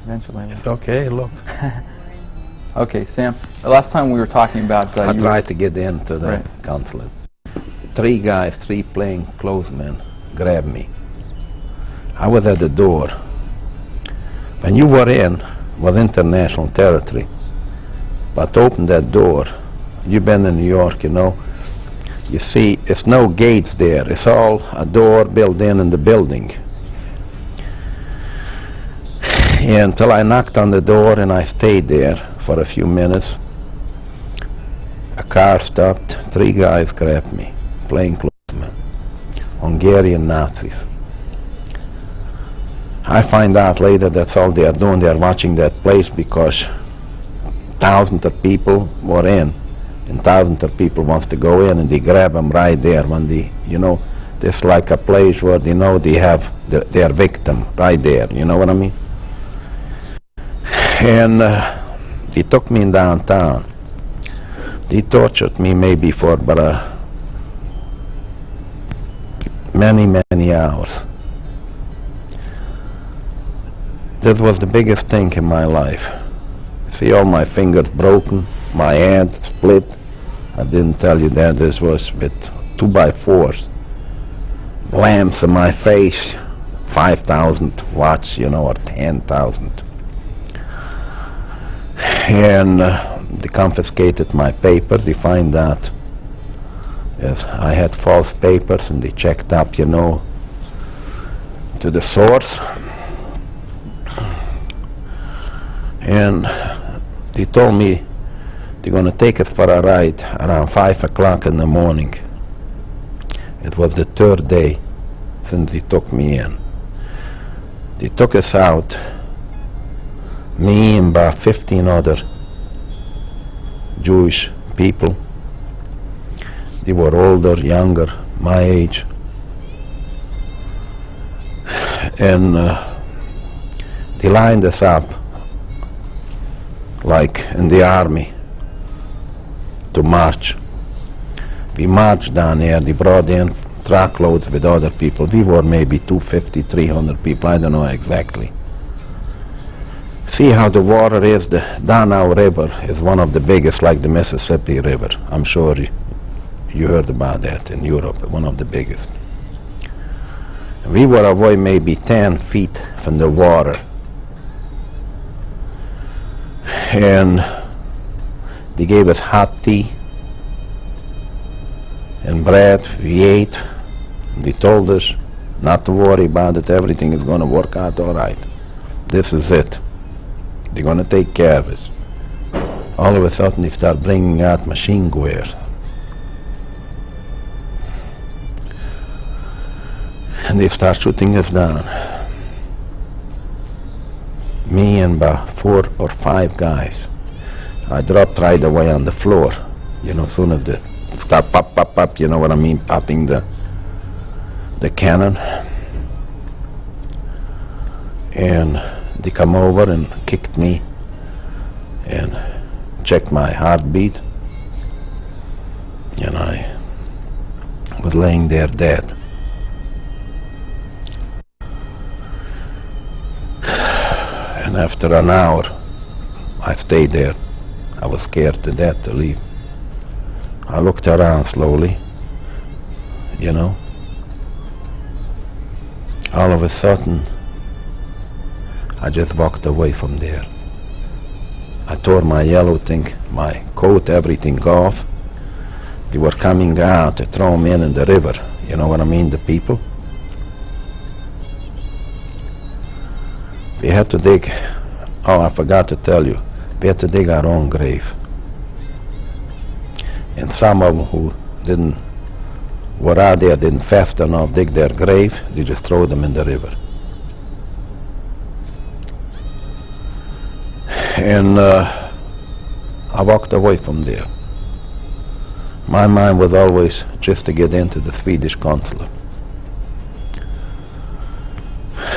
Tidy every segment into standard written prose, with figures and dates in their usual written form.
eventually. It's okay, look. Okay, Sam, the last time we were talking about... I tried to get into the Right. consulate. 3 guys, 3 plainclothesmen grabbed me. I was at the door. When you were in, was international territory. But open that door, you've been in New York, you know, you see it's no gates there. It's all a door built in the building. Until I knocked on the door and I stayed there for a few minutes. A car stopped, 3 guys grabbed me, plainclothesmen, Hungarian Nazis. I find out later that's all they are doing. They are watching that place because thousands of people were in, and thousands of people wants to go in, and they grab them right there when they, you know, it's like a place where they know they have their victim right there. You know what I mean? And they took me in downtown. They tortured me maybe for many hours. That was the biggest thing in my life. See all my fingers broken, my hand split. I didn't tell you that. This was with 2x4s. Lamps in my face, 5,000 watts, you know, or 10,000. And they confiscated my papers. They find out yes, I had false papers, and they checked up, you know, to the source. And they told me they're going to take us for a ride around 5 o'clock in the morning. It was the 3rd day since they took me in. They took us out, me and about 15 other Jewish people. They were older, younger, my age. And they lined us up like in the army to march. We marched down here. They brought in truckloads with other people. We were maybe 250, 300 people. I don't know exactly. See how the water is. The Danau River is one of the biggest, like the Mississippi River. I'm sure you heard about that in Europe, one of the biggest. We were away maybe 10 feet from the water. And they gave us hot tea and bread. We ate. They told us not to worry about it. Everything is going to work out all right. This is it. They're going to take care of us. All of a sudden, they start bringing out machine guns. And they start shooting us down. Me and about 4 or 5 guys. I dropped right away on the floor. You know, as soon as the start pop, pop, pop, you know what I mean, popping the cannon. And they come over and kicked me and checked my heartbeat. And I was laying there dead. And after an hour, I stayed there. I was scared to death to leave. I looked around slowly, you know. All of a sudden, I just walked away from there. I tore my yellow thing, my coat, everything off. They were coming out to throw me in the river. You know what I mean, the people? We had to dig, oh, I forgot to tell you, we had to dig our own grave. And some of them who were out there, didn't fast enough, dig their grave, they just throw them in the river. And I walked away from there. My mind was always just to get into the Swedish consulate.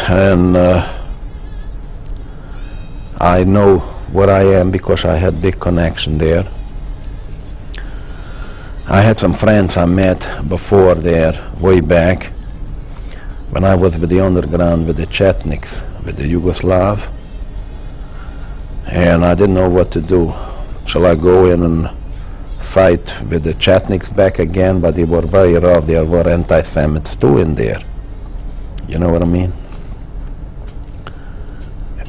And I know where I am because I had big connection there. I had some friends I met before there, way back, when I was with the underground, with the Chetniks, with the Yugoslav. And I didn't know what to do. Shall I go in and fight with the Chetniks back again? But they were very rough. There were anti-Semites too in there. You know what I mean?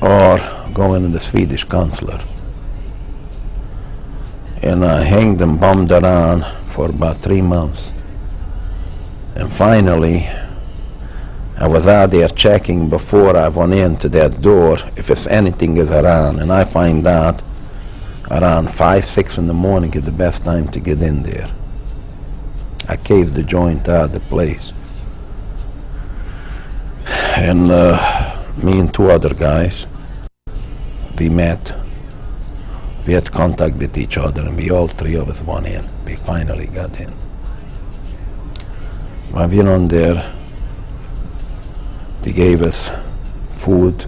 Or go in the Swedish consulate. And I hanged and bummed around for about 3 months. And finally, I was out there checking before I went into that door if it's anything is around. And I find out around 5, 6 in the morning is the best time to get in there. I caved the joint out of the place. And me and 2 other guys, we met. We had contact with each other, and we all 3 of us went in. We finally got in. I went on there. They gave us food.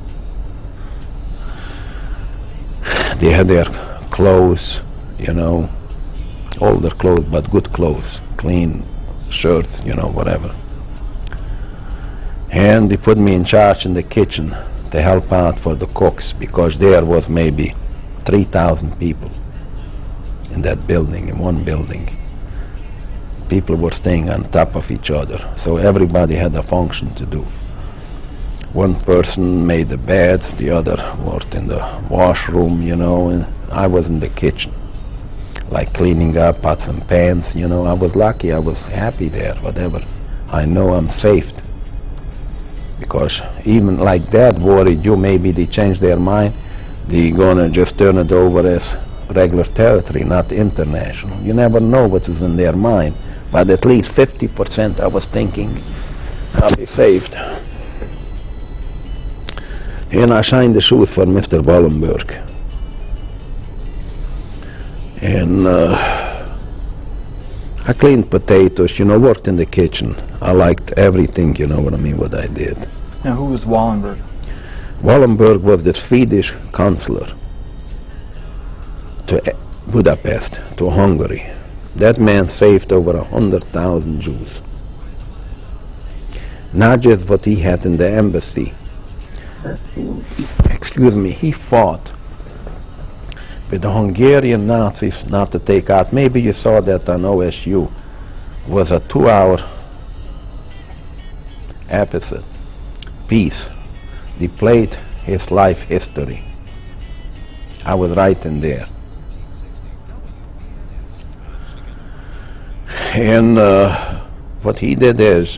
They had their clothes, you know, older clothes, but good clothes, clean shirt, you know, whatever. And they put me in charge in the kitchen to help out for the cooks, because there was maybe 3,000 people in that building, in one building. People were staying on top of each other, so everybody had a function to do. One person made the bed, the other worked in the washroom, you know, and I was in the kitchen, like cleaning up pots and pans, you know. I was lucky, I was happy there, whatever. I know I'm saved. Because even like that worried you, maybe they change their mind, they're gonna just turn it over as regular territory, not international. You never know what is in their mind, but at least 50% I was thinking I'll be saved. And I shined the shoes for Mr. Wallenberg. And I cleaned potatoes, you know, worked in the kitchen. I liked everything, you know what I mean, what I did. Now, who was Wallenberg? Wallenberg was the Swedish consular to Budapest, to Hungary. That man saved over 100,000 Jews. Not just what he had in the embassy. Excuse me, he fought with the Hungarian Nazis not to take out. Maybe you saw that on OSU. It was a 2-hour episode, piece. They played his life history. I was right in there. And what he did is,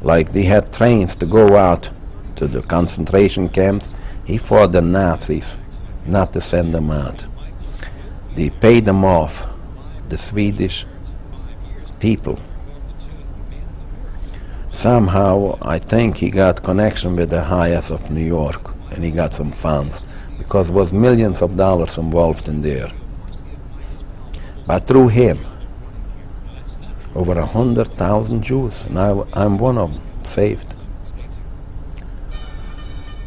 like they had trains to go out to the concentration camps, he fought the Nazis not to send them out. They paid them off, the Swedish people. Somehow, I think he got connection with the Hayes of New York, and he got some funds, because there was millions of dollars involved in there. But through him, over 100,000 Jews, and I'm one of them, saved.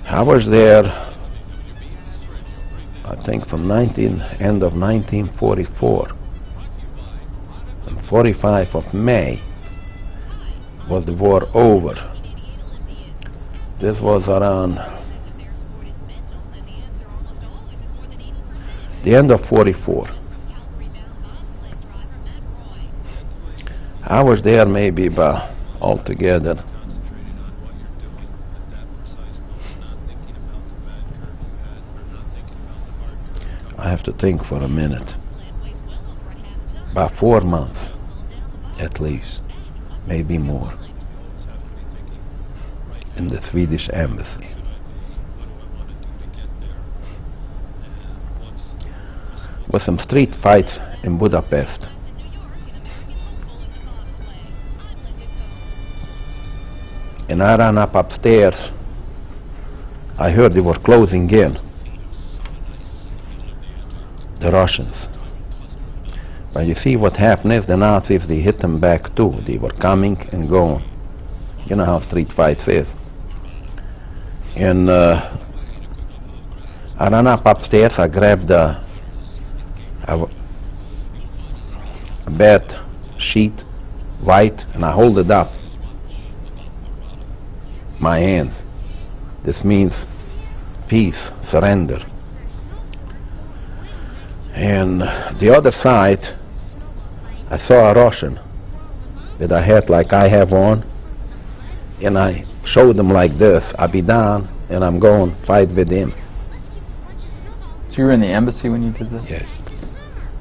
I was there, I think, from end of 1944. And 45 of May was the war over. This was around the end of 44. I was there maybe about altogether I have to think for a minute. About 4 months, at least, maybe more, in the Swedish embassy. With some street fights in Budapest. And I ran up upstairs. I heard they were closing in, the Russians. But you see what happened is the Nazis, they hit them back too. They were coming and going. You know how street fights is. And I ran up upstairs, I grabbed a bed sheet, white, and I hold it up. My hands. This means peace, surrender. And the other side, I saw a Russian with a hat like I have on, and I showed him like this. I be down, and I'm going fight with him. So you were in the embassy when you did this? Yes.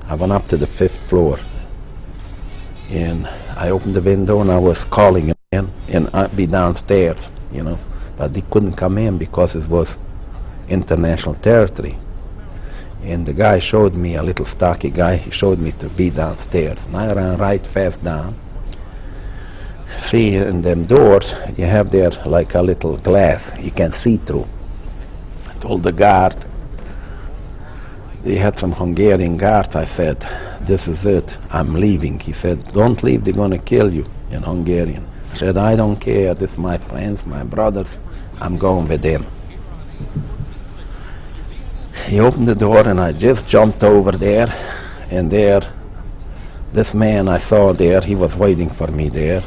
I went up to the 5th floor, and I opened the window, and I was calling him in, and I'd be downstairs, you know. But he couldn't come in because it was international territory. And the guy showed me, a little stocky guy, he showed me to be downstairs. And I ran right fast down. See, in them doors, you have there like a little glass you can see through. I told the guard, they had some Hungarian guards, I said, this is it, I'm leaving. He said, don't leave, they're gonna kill you, in Hungarian. I said, I don't care, this is my friends, my brothers, I'm going with them. He opened the door and I just jumped over there, and there, this man I saw there, he was waiting for me there.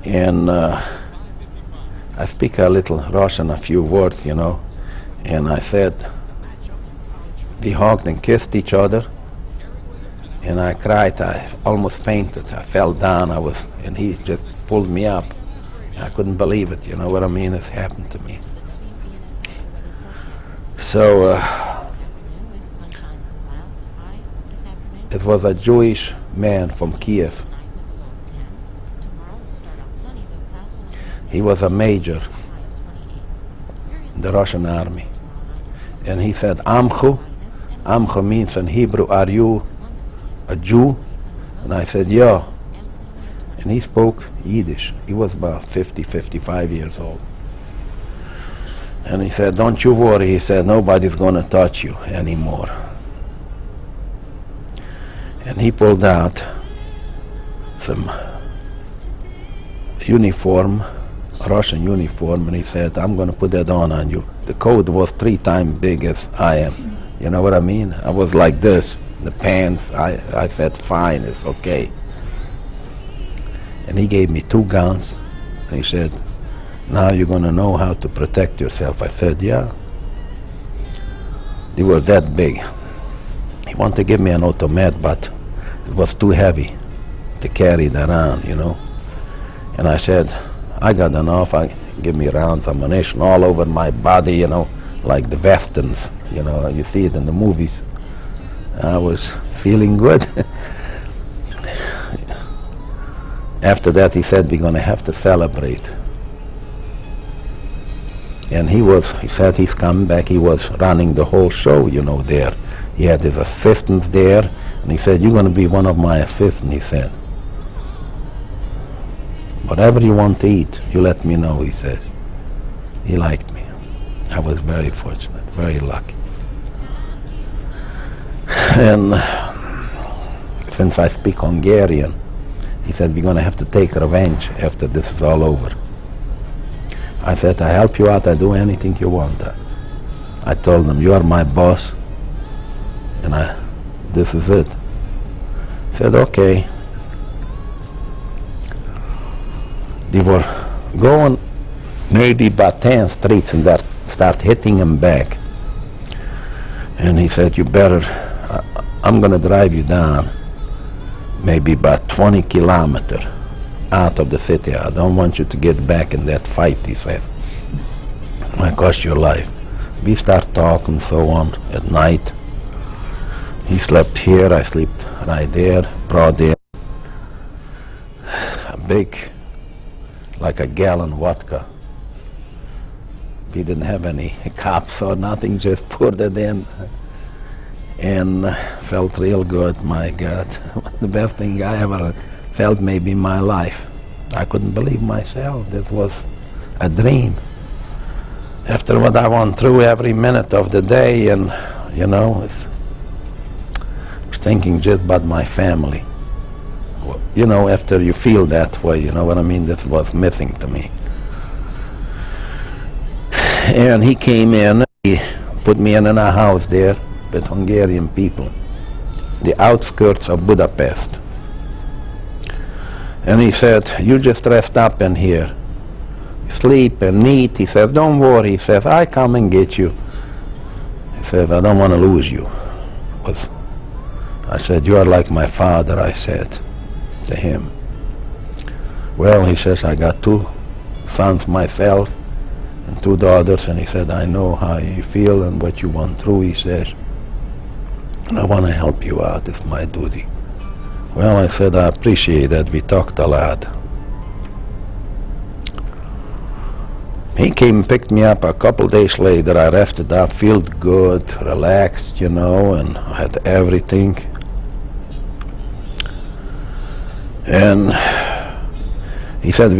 And I speak a little Russian, a few words, you know, and I said, we hugged and kissed each other, and I cried, I almost fainted, I fell down, and he just pulled me up. I couldn't believe it, you know what I mean, it's happened to me. So it was a Jewish man from Kiev. He was a major in the Russian army. And he said, Amchu. Amchu means in Hebrew, are you a Jew? And I said, yeah. And he spoke Yiddish. He was about 50, 55 years old. And he said, don't you worry. He said, nobody's going to touch you anymore. And he pulled out some uniform, a Russian uniform, and he said, I'm going to put that on you. The coat was 3 times big as I am. You know what I mean? I was like this, the pants. I said, fine, it's okay. And he gave me 2 guns. And he said, now you're going to know how to protect yourself. I said, yeah. They were that big. He wanted to give me an automatic, but it was too heavy to carry it around, you know. And I said, I got enough. Give me rounds, ammunition all over my body, you know, like the westerns, you know, you see it in the movies. I was feeling good. After that, he said, we're going to have to celebrate. And he said he's coming back. He was running the whole show, you know, there. He had his assistants there, and he said, you're going to be one of my assistants, he said. Whatever you want to eat, you let me know, he said. He liked me. I was very fortunate, very lucky. And since I speak Hungarian, he said, we're going to have to take revenge after this is all over. I said, I help you out, I do anything you want. I told him, you are my boss, and this is it. He said, okay. They were going maybe about 10 streets and that start hitting him back. And he said, you better, I'm going to drive you down maybe about 20 kilometers out of the city. I don't want you to get back in that fight, he said. It might cost your life. We start talking so on at night. He slept here, I slept right there, brought in a big, like a gallon vodka. We didn't have any cups or nothing, just poured it in. And felt real good, my God. The best thing I ever felt maybe in my life. I couldn't believe myself. This was a dream. After what I went through every minute of the day, and you know, I was thinking just about my family. You know, after you feel that way, you know what I mean? This was missing to me. And he came in, he put me in a house there with Hungarian people, the outskirts of Budapest. And he said, you just rest up in here, sleep and eat. He says, don't worry. He says, I come and get you. He says, I don't want to lose you. I said, you are like my father, I said to him. Well, he says, I got 2 sons myself and 2 daughters, and he said, I know how you feel and what you went through, he says, and I want to help you out. It's my duty. Well, I said, I appreciate that. We talked a lot. He came and picked me up a couple days later. I rested up, felt good, relaxed, and I had everything. And he said,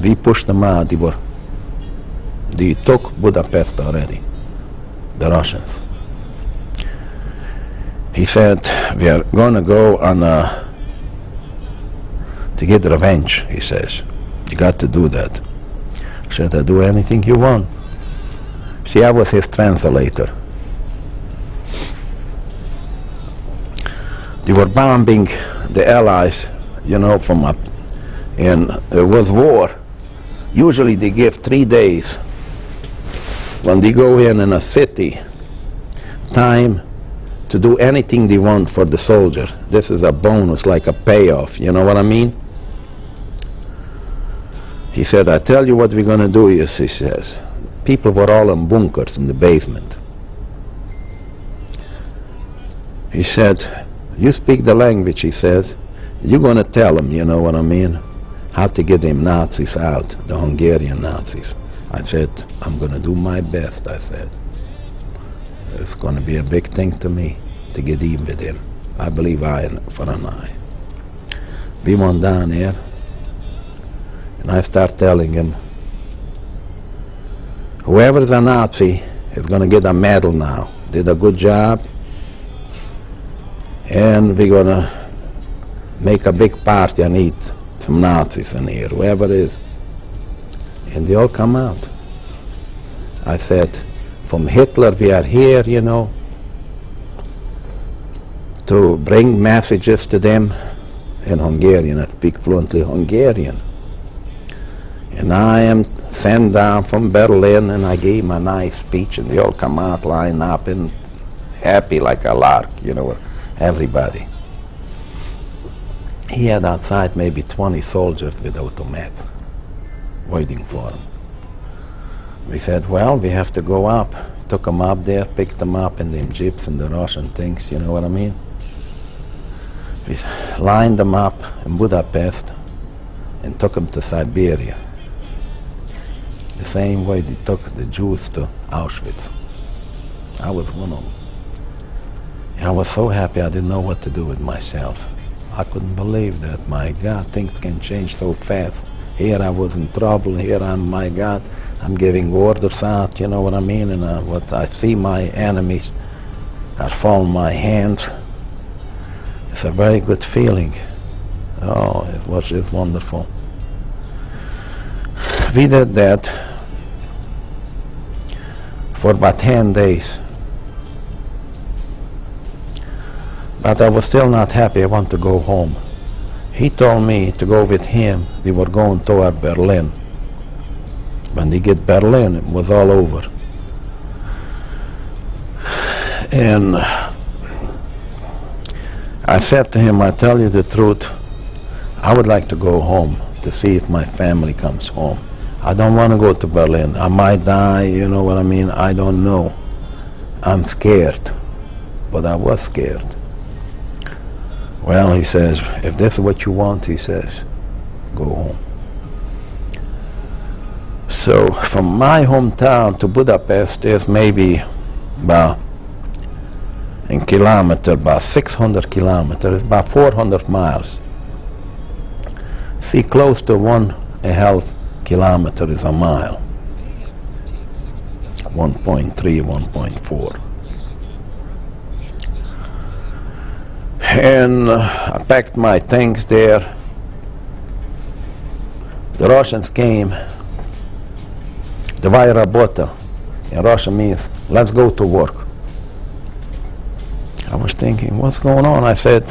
we pushed them out. They took Budapest already, the Russians. He said, we are going to go on to get revenge, he says. You got to do that. I said, I do anything you want. See, I was his translator. They were bombing the Allies, from up. And there was war. Usually they give 3 days when they go in a city, time to do anything they want for the soldier. This is a bonus, like a payoff, you know what I mean? He said, I tell you what we're going to do is, he says, people were all in bunkers in the basement. He said, you speak the language, he says, you're going to tell them, you know what I mean, how to get them Nazis out, the Hungarian Nazis. I said, I'm going to do my best, I said. It's going to be a big thing to me to get even with him. I believe eye for an eye. We went down there, and I start telling him, whoever is a Nazi is going to get a medal now. Did a good job, and we're going to make a big party and eat some Nazis in here, whoever is. And they all come out. I said, from Hitler we are here, to bring messages to them in Hungarian. I speak fluently Hungarian. And I am sent down from Berlin, and I gave my nice speech, and they all come out, line up, and happy like a lark, everybody. He had outside maybe 20 soldiers with automats waiting for him. We said, well, we have to go up. Took them up there, picked them up in them jeeps and the Russian things, you know what I mean? We lined them up in Budapest and took them to Siberia. The same way they took the Jews to Auschwitz. I was one of them. And I was so happy I didn't know what to do with myself. I couldn't believe that, my God, things can change so fast. Here I was in trouble, here my God, I'm giving orders out, you know what I mean? And what I see my enemies are falling in my hands. It's a very good feeling. Oh, it was just wonderful. We did that for about 10 days. But I was still not happy. I want to go home. He told me to go with him. We were going toward Berlin. When they get Berlin, it was all over. And I said to him, I tell you the truth, I would like to go home to see if my family comes home. I don't want to go to Berlin. I might die, you know what I mean? I don't know. I'm scared. But I was scared. Well, he says, if this is what you want, he says, go home. So from my hometown to Budapest, there's maybe about, in kilometer, about 600 kilometers, about 400 miles. See, close to 1.5 kilometer is a mile. 1.3, 1.4. And I packed my things there. The Russians came. Давай работа. In Russian means, let's go to work. I was thinking, what's going on? I said,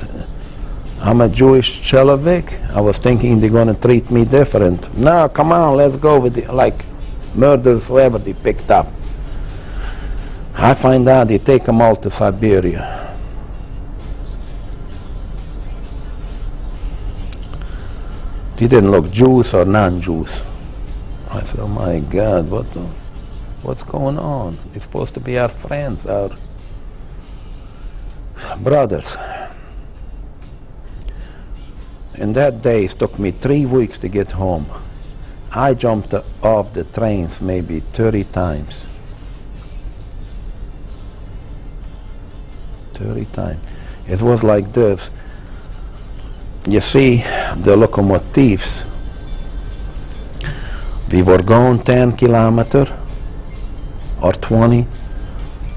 I'm a Jewish Chelevik. I was thinking they're going to treat me different. No, come on, let's go with like murders, whoever they picked up. I find out they take them all to Siberia. They didn't look Jews or non-Jews. I said, oh my God, what's going on? It's supposed to be our friends, our brothers. And that day, it took me 3 weeks to get home. I jumped off the trains maybe 30 times. 30 times. It was like this. You see, the locomotives, we were going 10 kilometers or 20.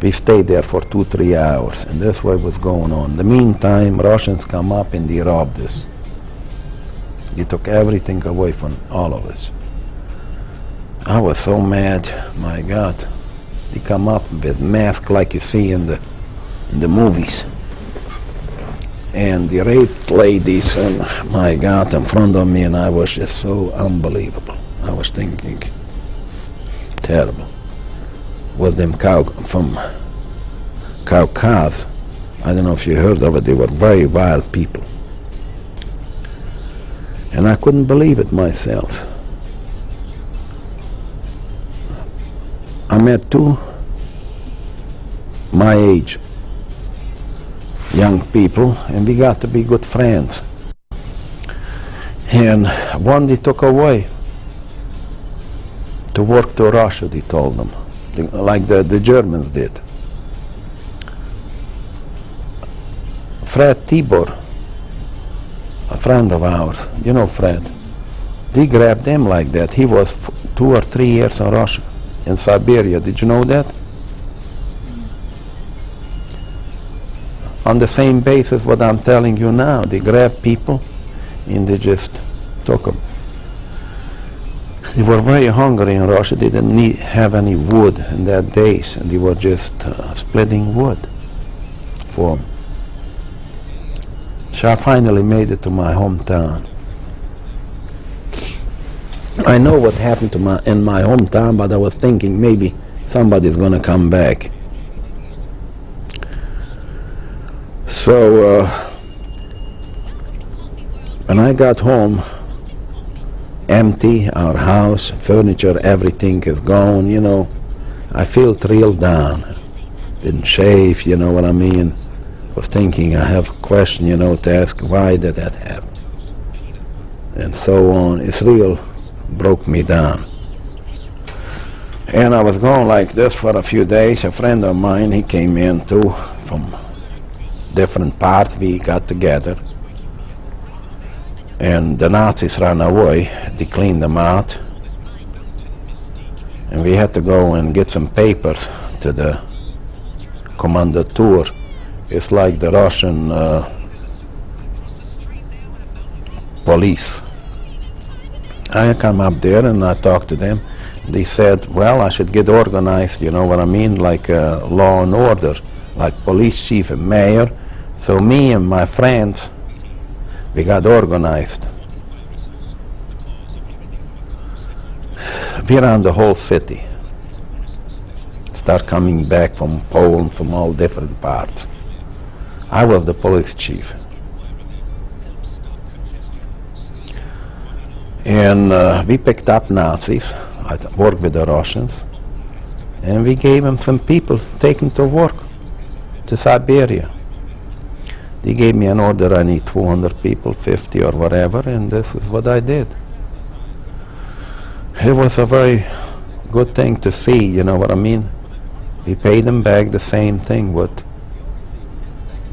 We stayed there for 2-3 hours, and that's what was going on. In the meantime, Russians come up and they robbed us. They took everything away from all of us. I was so mad, my God. They come up with masks like you see in the movies. And they raped ladies, and my God, in front of me, and I was just so unbelievable. I was thinking, terrible. Was them from Caucasus. I don't know if you heard of it. They were very wild people. And I couldn't believe it myself. I met two my age young people, and we got to be good friends. And one they took away to work to Russia, they told them, like the Germans did. Fred Tibor, a friend of ours, you know Fred, they grabbed him like that. He was 2 or 3 years in Russia, in Siberia. Did you know that? On the same basis what I'm telling you now, they grabbed people and they just took them. They were very hungry in Russia. They didn't have any wood in that days, and they were just splitting wood for them. So I finally made it to my hometown. I know what happened to in my hometown, but I was thinking maybe somebody's going to come back. So when I got home, empty, our house, furniture, everything is gone, you know, I felt real down. Didn't shave, you know what I mean? Was thinking, I have a question, you know, to ask, why did that happen? And so on. It's real broke me down. And I was going like this for a few days. A friend of mine, he came in too from different parts. We got together. And the Nazis ran away. They cleaned them out. And we had to go and get some papers to the Kommandatur. It's like the Russian police. I come up there and I talked to them. They said, well, I should get organized, you know what I mean, like law and order, like police chief and mayor. So me and my friends, we got organized. We ran the whole city. Start coming back from Poland, from all different parts. I was the police chief. And we picked up Nazis. I worked with the Russians. And we gave them some people taken to work to Siberia. They gave me an order, I need 200 people, 50 or whatever, and this is what I did. It was a very good thing to see, you know what I mean? We paid them back the same thing what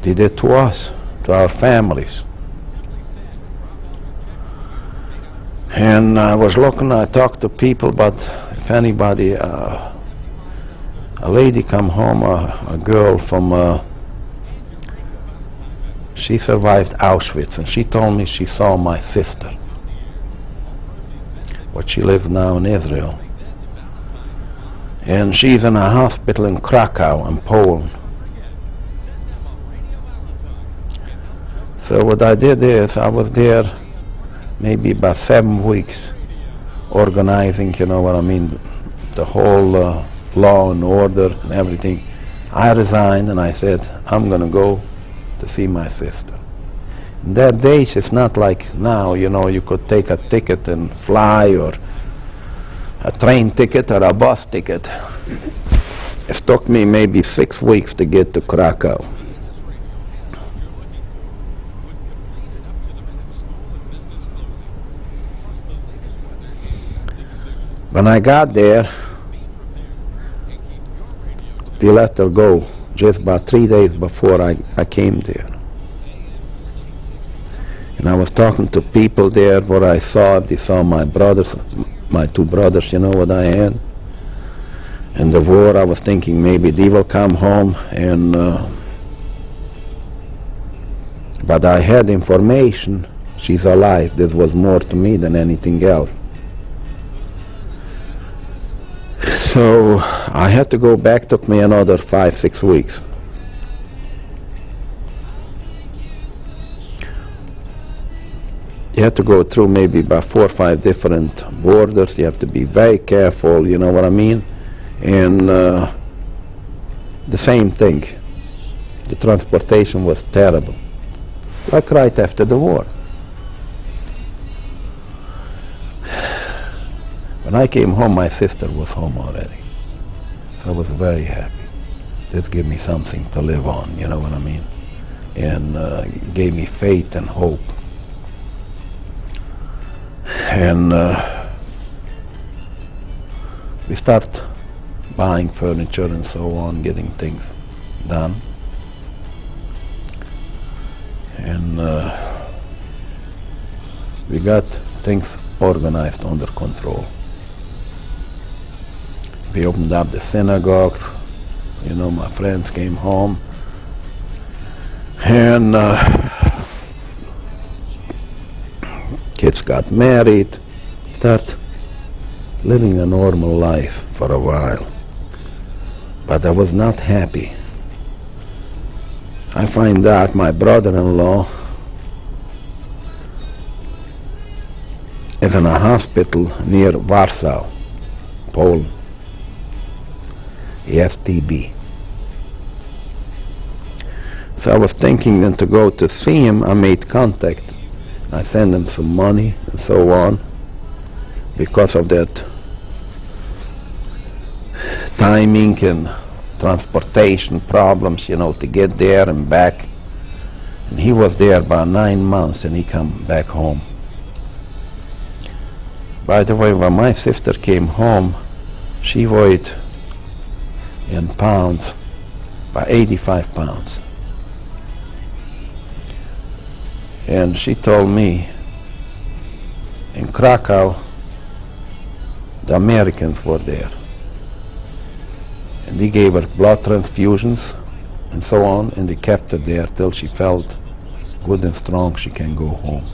they did to us, to our families. And I was looking, I talked to people, but if anybody, a lady come home, a girl from, she survived Auschwitz, and she told me she saw my sister, but she lives now in Israel. And she's in a hospital in Krakow, in Poland. So what I did is, I was there maybe about 7 weeks, organizing, you know what I mean, the whole law and order and everything. I resigned and I said, I'm going to go to see my sister. In that days, it's not like now, you know, you could take a ticket and fly, or a train ticket or a bus ticket. It took me maybe 6 weeks to get to Krakow. When I got there, they let her go just about 3 days before I came there. And I was talking to people there what I saw. They saw my brothers, my 2 brothers, you know what I had. And the war, I was thinking maybe they will come home. And but I had information, she's alive. This was more to me than anything else. So I had to go back. Took me another 5-6 weeks. You have to go through maybe about 4 or 5 different borders. You have to be very careful, you know what I mean? And the same thing. The transportation was terrible, like right after the war. When I came home, my sister was home already. So I was very happy. This gave me something to live on, you know what I mean? And gave me faith and hope. And we start buying furniture and so on, getting things done. And we got things organized, under control. We opened up the synagogues. You know, my friends came home. And kids got married, start living a normal life for a while. But I was not happy. I find out my brother-in-law is in a hospital near Warsaw, Poland. He has TB. So I was thinking then to go to see him. I made contact. I sent him some money and so on. Because of that timing and transportation problems, you know, to get there and back. And he was there about 9 months and he come back home. By the way, when my sister came home, she weighed in pounds by 85 pounds. And she told me in Krakow, the Americans were there. And they gave her blood transfusions and so on, and they kept her there till she felt good and strong she can go home.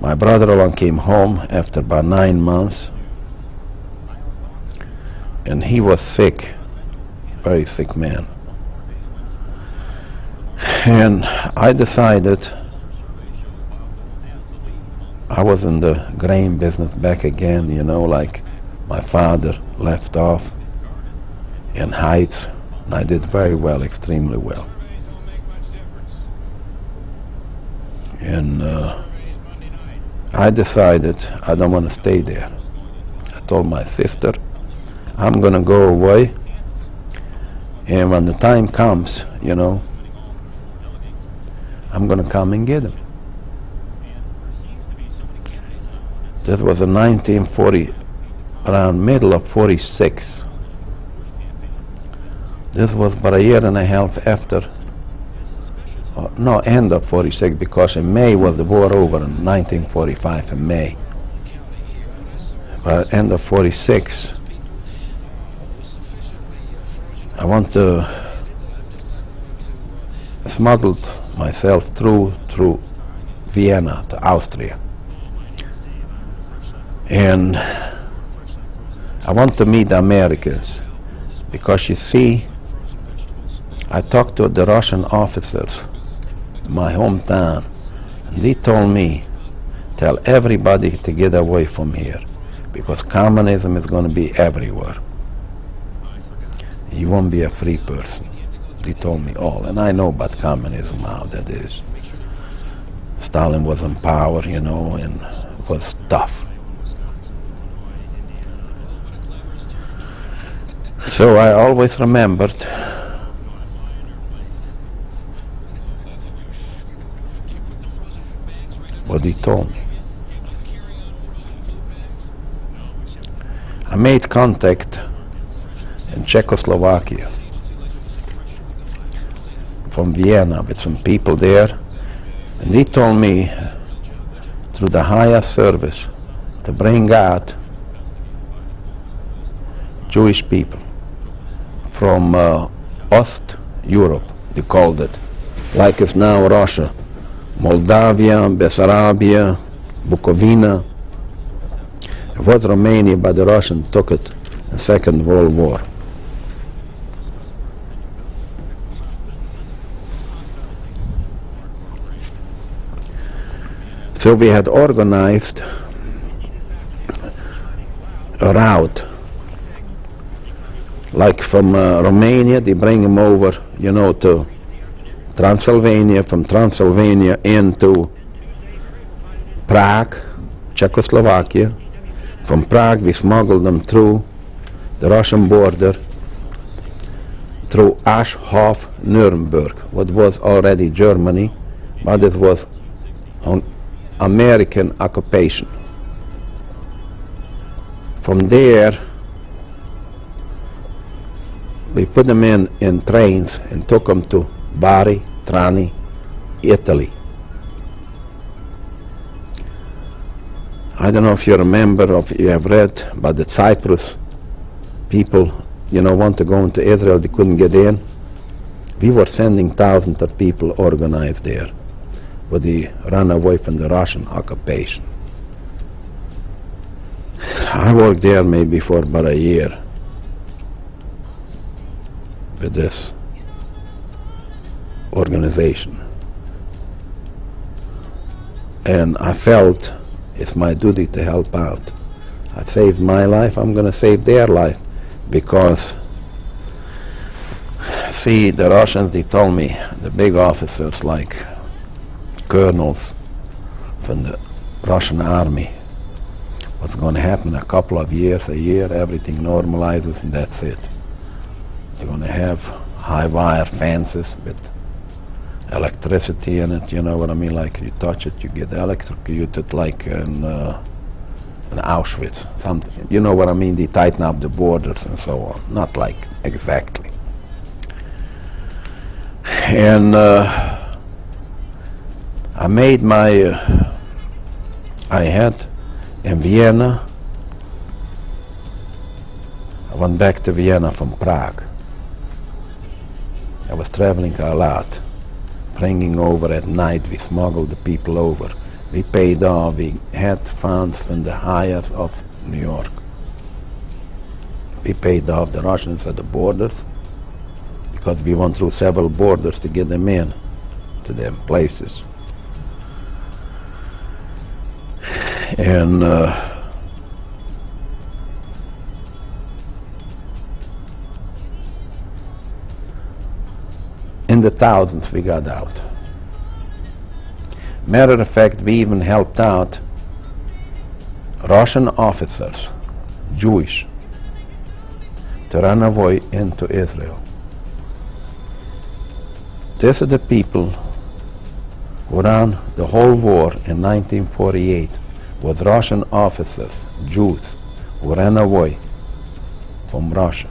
My brother-in-law came home after about 9 months, and he was sick, very sick man. And I decided, I was in the grain business back again, you know, like my father left off in Heights, and I did very well, extremely well. And I decided I don't want to stay there. I told my sister, I'm going to go away, and when the time comes, you know, I'm going to come and get him. That was in 1940, around middle of 46. This was about a year and a half after, no, end of 46, because in May was the war over, in 1945 in May. But end of 46, I want to smuggled myself through Vienna to Austria. And I want to meet the Americans, because you see, I talked to the Russian officers in my hometown, and they told me, tell everybody to get away from here, because communism is going to be everywhere. you won't be a free person. They told me all, and I know about communism, how that is. Stalin was in power, you know, and it was tough. So I always remembered what he told me. I made contact in Czechoslovakia from Vienna with some people there, and they told me through the higher service to bring out Jewish people from Ost Europe, they called it, like it's now Russia, Moldavia, Bessarabia, Bukovina. It was Romania, but the Russians took it in the Second World War. So we had organized a route, like from Romania, they bring them over, you know, to Transylvania, from Transylvania into Prague, Czechoslovakia. From Prague, we smuggled them through the Russian border, through Aschhof, Nuremberg, what was already Germany, but it was on American occupation. From there, we put them in trains and took them to Bari, Trani, Italy. I don't know if you remember or if you have read about the Cyprus people, you know, want to go into Israel, they couldn't get in. We were sending thousands of people organized there, but they ran away from the Russian occupation. I worked there maybe for about a year with this organization. And I felt it's my duty to help out. I saved my life, I'm going to save their life, because see, the Russians, they told me, the big officers like colonels from the Russian army, what's going to happen in a couple of years, a year, everything normalizes and that's it. They're going to have high wire fences with electricity in it, you know what I mean, like you touch it, you get electrocuted, like in Auschwitz, something, you know what I mean, they tighten up the borders and so on, not like exactly. And I made my, I had in Vienna, I went back to Vienna from Prague. I was traveling a lot, bringing over at night, we smuggled the people over. We paid off, we had funds from the Hyatt of New York. We paid off the Russians at the borders, because we went through several borders to get them in to their places. And in the thousands we got out. Matter of fact, we even helped out Russian officers, Jewish, to run away into Israel. These are the people who ran the whole war in 1948, was Russian officers, Jews, who ran away from Russia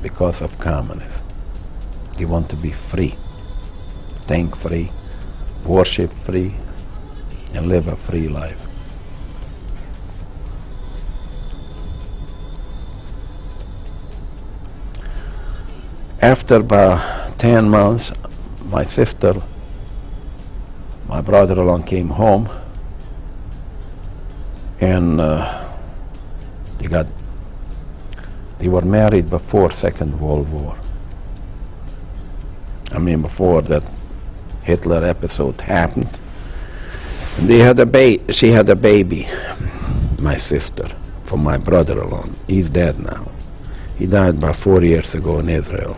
because of communism. They want to be free, think free, worship free, and live a free life. After about 10 months, my sister, my brother-in-law came home, and they were married before Second World War. I mean, before that Hitler episode happened. And they had she had a baby, my sister, from my brother-in-law. He's dead now. He died about 4 years ago in Israel.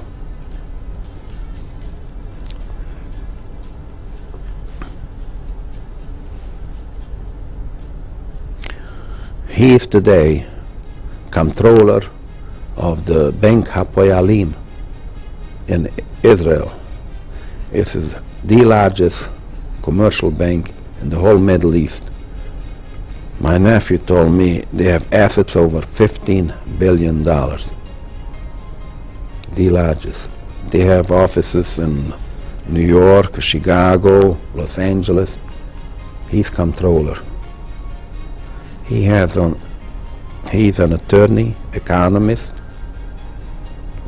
He is today controller of the Bank Hapoalim in Israel. This is the largest commercial bank in the whole Middle East. My nephew told me they have assets over $15 billion. The largest. They have offices in New York, Chicago, Los Angeles. He's controller. He's an attorney, economist,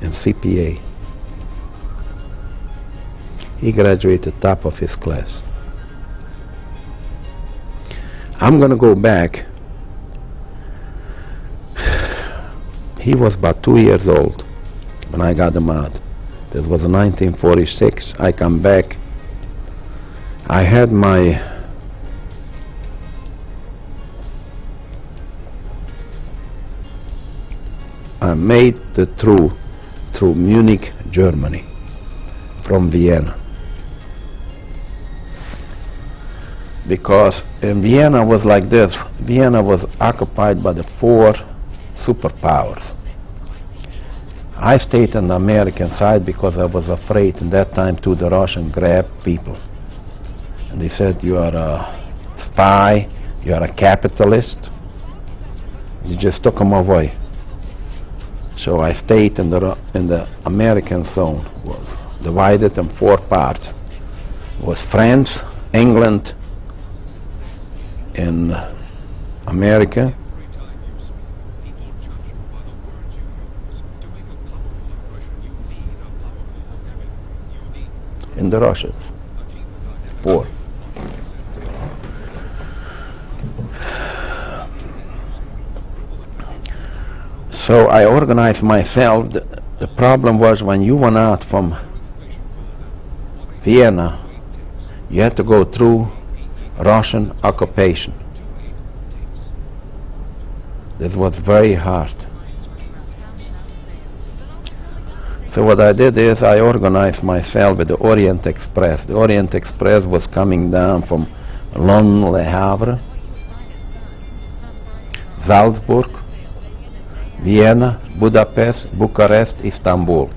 and CPA. He graduated top of his class. I'm going to go back. He was about 2 years old when I got him out. This was in 1946. I come back. I had I made the through Munich, Germany, from Vienna. Because in Vienna was like this. Vienna was occupied by the 4 superpowers. I stayed on the American side because I was afraid in that time too the Russian grabbed people. And they said, you are a spy, you are a capitalist. They just took them away. So I stayed in the American zone. Was divided in 4 parts. It was France, England, in America, in the Russians. 4. So I organized myself. The problem was when you went out from Vienna, you had to go through Russian occupation. This was very hard. So what I did is I organized myself with the Orient Express. The Orient Express was coming down from London, Le Havre, Salzburg, Vienna, Budapest, Bucharest, Istanbul.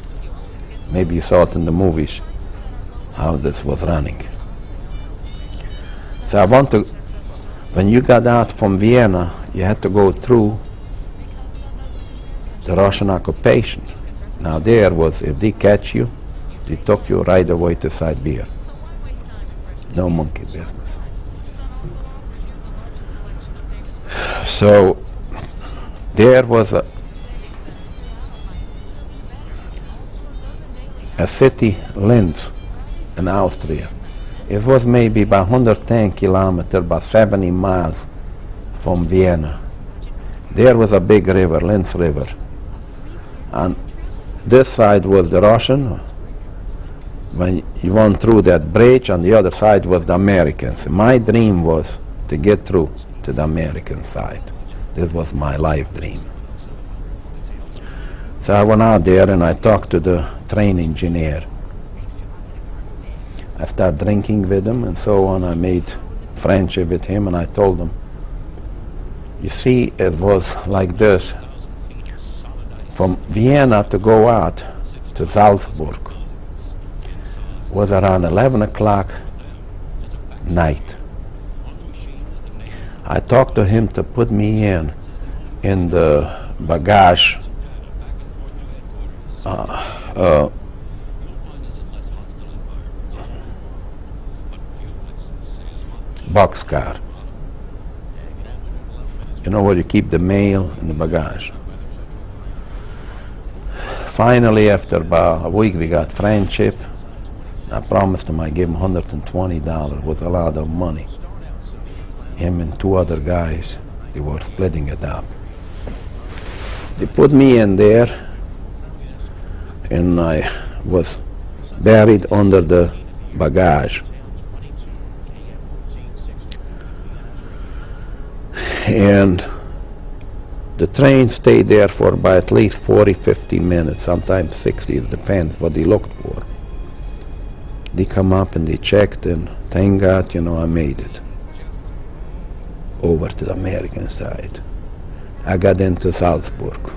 Maybe you saw it in the movies, how this was running. So when you got out from Vienna, you had to go through the Russian occupation. Now there was, if they catch you, they took you right away to Siberia. No monkey business. So there was a city, Linz, in Austria. It was maybe about 110 kilometers, about 70 miles from Vienna. There was a big river, Linz River. And this side was the Russian. When you went through that bridge, on the other side was the Americans. My dream was to get through to the American side. This was my life dream. So I went out there and I talked to the train engineer. I started drinking with him and so on. I made friendship with him and I told him, you see, it was like this. From Vienna to go out to Salzburg was around 11 o'clock night. I talked to him to put me in the bagage boxcar. You know where you keep the mail and the bagage. Finally, after about a week, we got friendship. I promised him I'd give him $120. It was a lot of money. Him and 2 other guys, they were splitting it up. They put me in there, and I was buried under the bagage. And The train stayed there for about at least 40, 50 minutes, sometimes 60, it depends what they looked for. They come up and they checked, and thank God, you know, I made it over to the American side. I got into Salzburg.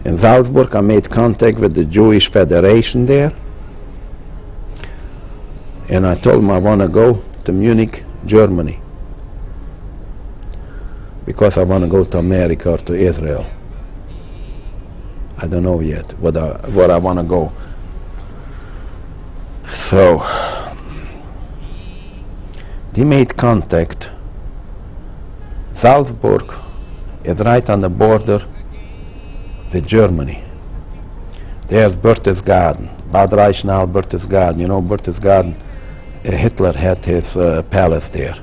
In Salzburg, I made contact with the Jewish Federation there, and I told them I want to go to Munich, Germany, because I want to go to America or to Israel. I don't know yet where I want to go. So they made contact. Salzburg is right on the border with Germany. There's Berchtesgaden, Bad Reichenhall, Berchtesgaden. You know Berchtesgaden, Hitler had his palace there.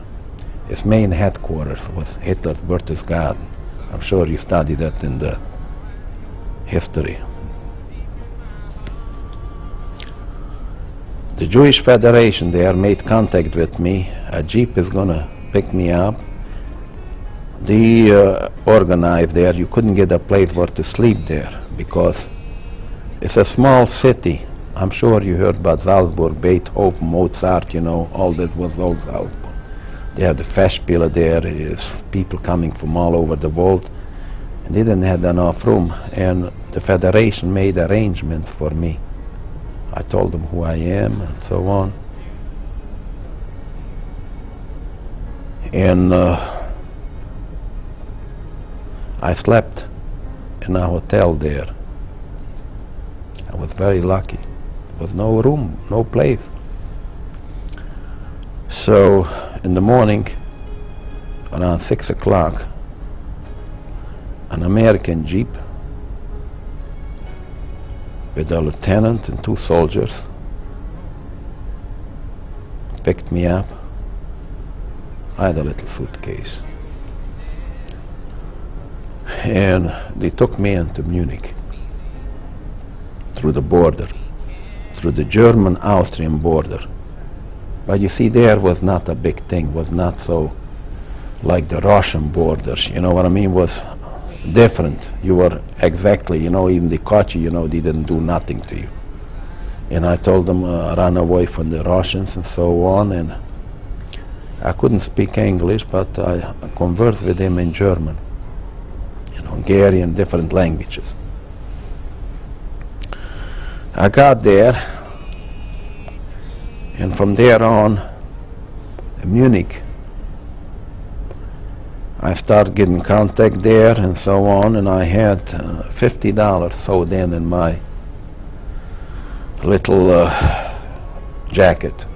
His main headquarters was Hitler's Berchtesgaden. I'm sure you studied that in the history. The Jewish Federation there made contact with me. A jeep is going to pick me up. They organized there. You couldn't get a place where to sleep there because it's a small city. I'm sure you heard about Salzburg, Beethoven, Mozart, you know, all that was old Salzburg. They have the Festspiele there. Is people coming from all over the world. And they didn't have enough room, and the Federation made arrangements for me. I told them who I am and so on. And I slept in a hotel there. I was very lucky. There was no room, no place. So in the morning, around 6 o'clock, an American jeep with a lieutenant and 2 soldiers picked me up. I had a little suitcase. And they took me into Munich through the border, through the German-Austrian border. But you see, there was not a big thing, was not so like the Russian borders, you know what I mean, was different. You were exactly, you know, even they caught you, you know, they didn't do nothing to you. And I told them run away from the Russians and so on, and I couldn't speak English, but I conversed with them in German, in Hungarian, different languages. I got there, and from there on, in Munich, I started getting contact there and so on, and I had $50 sewed in my little jacket.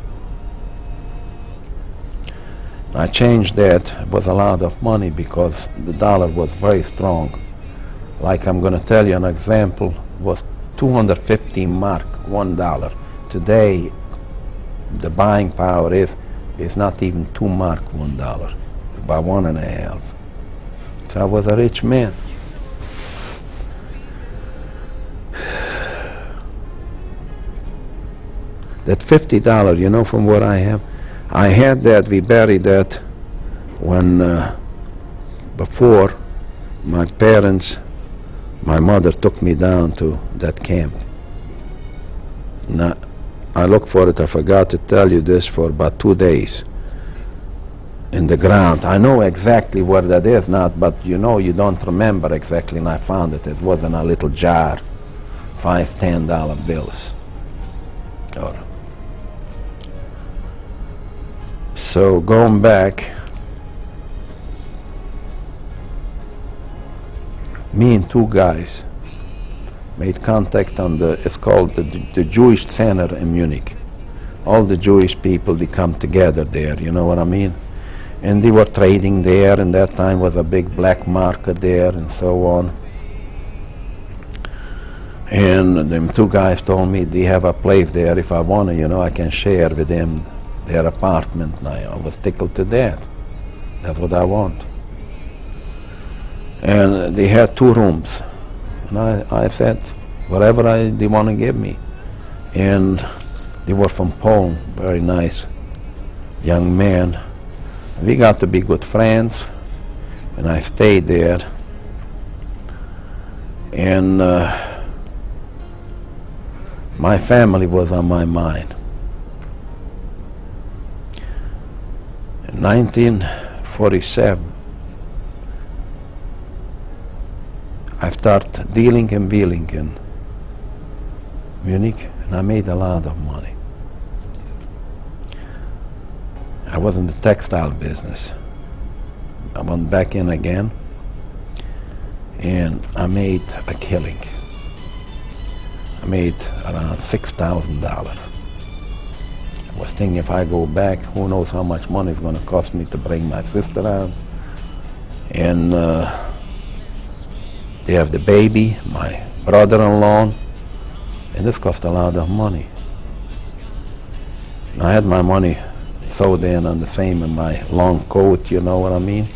I changed that. It was a lot of money because the dollar was very strong. Like I'm going to tell you an example, was 250 mark, $1. Today, the buying power is not even 2 mark, $1. About 1.5. So I was a rich man. That $50, you know, from what I have, I had that, we buried that when, before my parents, my mother took me down to that camp. Now, I looked for it, I forgot to tell you this, for about 2 days. In the ground. I know exactly where that is now, but you know, you don't remember exactly, and I found it. It was in a little jar, $5, $10 bills. So going back, me and 2 guys made contact on it's called the Jewish Center in Munich. All the Jewish people, they come together there, you know what I mean? And they were trading there, and that time was a big black market there and so on. And them 2 guys told me they have a place there. If I want to, you know, I can share with them their apartment. And I was tickled to death. That's what I want. And they had 2 rooms. And I said, whatever they want to give me. And they were from Poland, very nice young man. We got to be good friends. And I stayed there. And my family was on my mind. In 1947, I started dealing and wheeling in Munich, and I made a lot of money. I was in the textile business. I went back in again, and I made a killing. I made around $6,000. I was thinking if I go back, who knows how much money it's going to cost me to bring my sister out. And they have the baby, my brother-in-law, and this cost a lot of money. And I had my money sewed in on the same in my long coat, you know what I mean?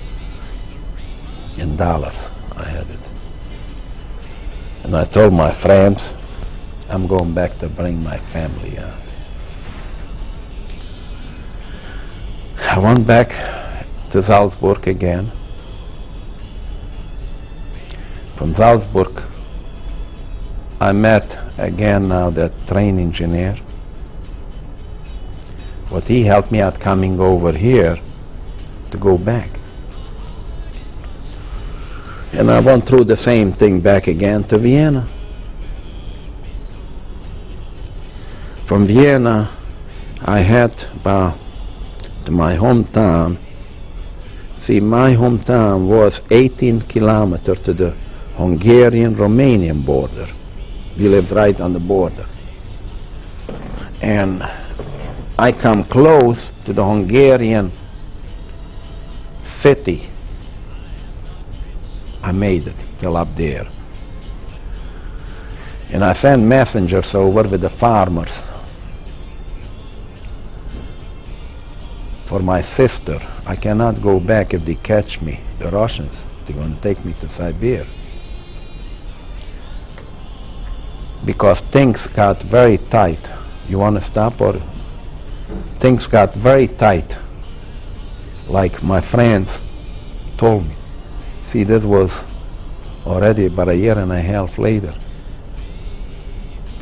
In dollars, I had it. And I told my friends, I'm going back to bring my family out. I went back to Salzburg again. From Salzburg, I met again now that train engineer. But he helped me out coming over here to go back. And I went through the same thing back again to Vienna. From Vienna, I had to my hometown. See, my hometown was 18 kilometers to the Hungarian-Romanian border. We lived right on the border. And I come close to the Hungarian city. I made it till up there. And I sent messengers over with the farmers for my sister. I cannot go back if they catch me, the Russians. They're going to take me to Siberia. Because things got very tight. You want to stop or? Things got very tight. Like my friends told me. See, this was already about a year and a half later.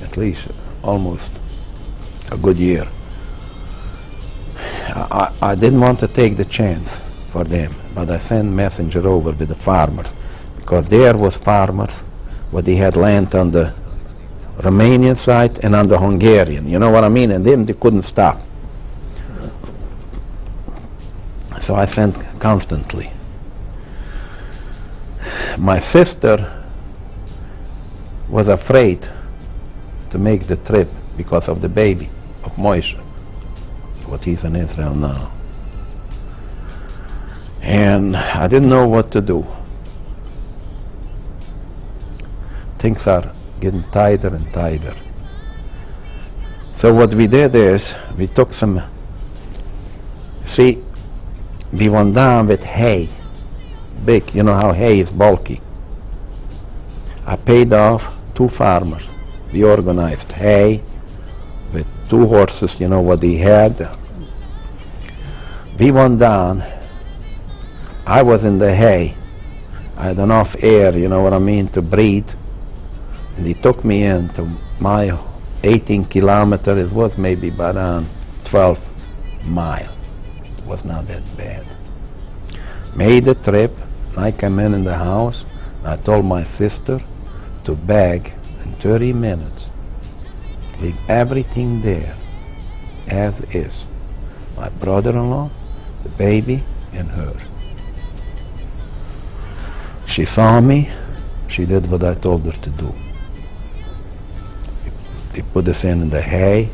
At least almost a good year. I didn't want to take the chance for them, but I sent messenger over with the farmers, because there was farmers, but they had land on the Romanian side and on the Hungarian, you know what I mean? And them, they couldn't stop. So I sent constantly. My sister was afraid to make the trip because of the baby of Moshe, what he's in Israel now. And I didn't know what to do. Things are getting tighter and tighter. So what we did is, we took some, see, we went down with hay, big, you know how hay is bulky. I paid off 2 farmers. We organized hay with 2 horses, you know what he had. We went down. I was in the hay. I had enough air, you know what I mean, to breathe. And he took me into my 18 kilometers. It was maybe about 12 miles. It was not that bad. Made the trip. I came in the house. I told my sister to bag in 30 minutes. Leave everything there as is. My brother-in-law, the baby, and her. She saw me. She did what I told her to do. They put us in the hay.